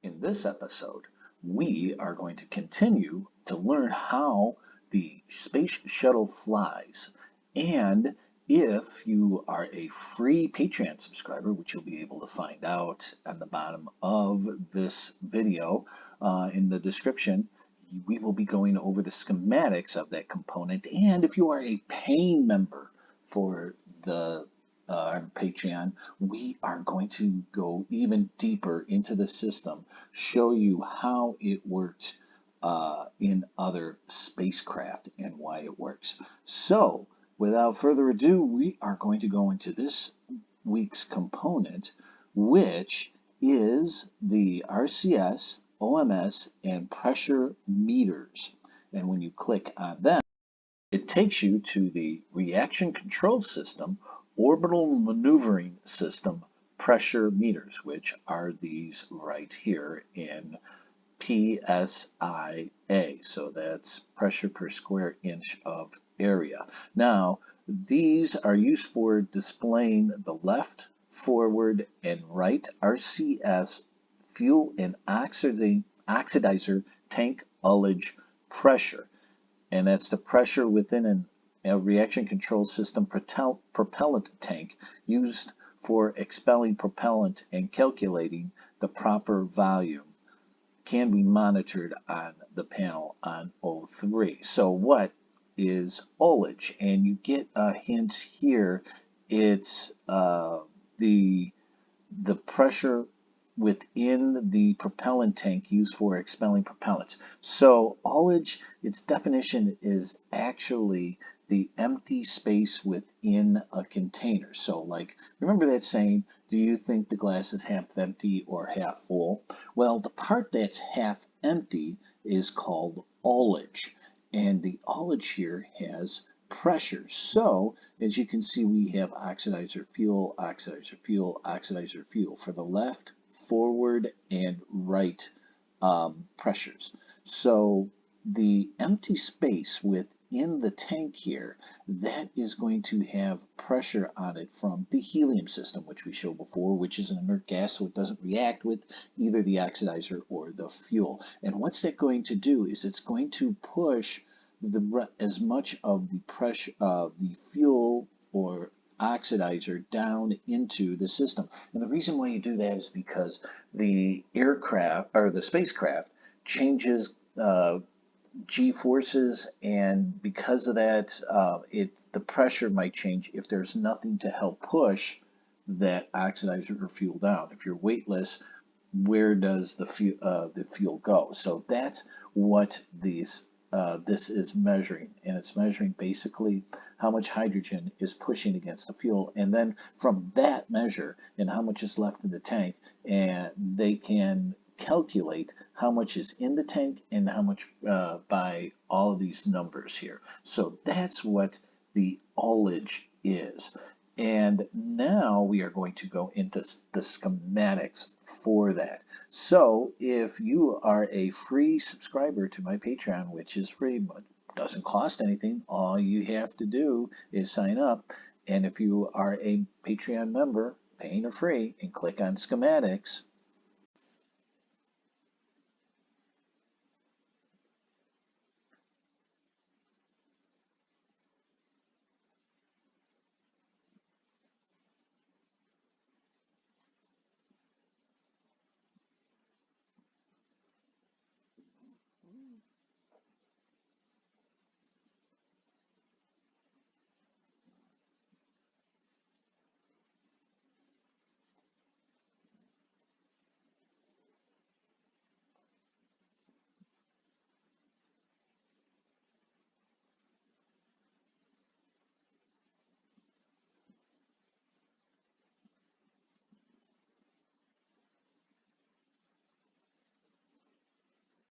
In this episode, we are going to continue to learn how the Space Shuttle flies. And if you are a free Patreon subscriber, which you'll be able to find out at the bottom of this video in the description, we will be going over the schematics of that component. And if you are a paying member for the Patreon, we are going to go even deeper into the system, show you how it works in other spacecraft and why it works. So, without further ado, we are going to go into this week's component, which is the RCS, OMS, and pressure meters. And when you click on them, it takes you to the reaction control system, orbital maneuvering system, pressure meters, which are these right here in PSIA. So that's pressure per square inch of area. Now, these are used for displaying the left, forward, and right RCS fuel and oxidizer tank ullage pressure. And that's the pressure within a reaction control system propellant tank used for expelling propellant and calculating the proper volume. Can be monitored on the panel on O3. So what is ullage? And you get a hint here. It's the pressure within the propellant tank used for expelling propellants. So ullage, its definition is actually the empty space within a container. So like, remember that saying, do you think the glass is half empty or half full? Well, the part that's half empty is called ullage. And the ullage here has pressure. So as you can see, we have oxidizer fuel, oxidizer fuel, oxidizer fuel for the left, forward, and right pressures. So the empty space within the tank here, that is going to have pressure on it from the helium system, which we showed before, which is an inert gas, so it doesn't react with either the oxidizer or the fuel. And what's that going to do is it's going to push as much of the pressure of the fuel or oxidizer down into the system. And the reason why you do that is because the aircraft or the spacecraft changes g-forces, and because of that, the pressure might change if there's nothing to help push that oxidizer or fuel down. If you're weightless, where does the fuel go? So that's what this is measuring, and it's measuring basically how much hydrogen is pushing against the fuel, and then from that measure and how much is left in the tank, and they can calculate how much is in the tank and how much by all of these numbers here. So that's what the ullage is. And now we are going to go into the schematics for that. So if you are a free subscriber to my Patreon, which is free but doesn't cost anything, all you have to do is sign up. And if you are a Patreon member, paying or free, and click on schematics,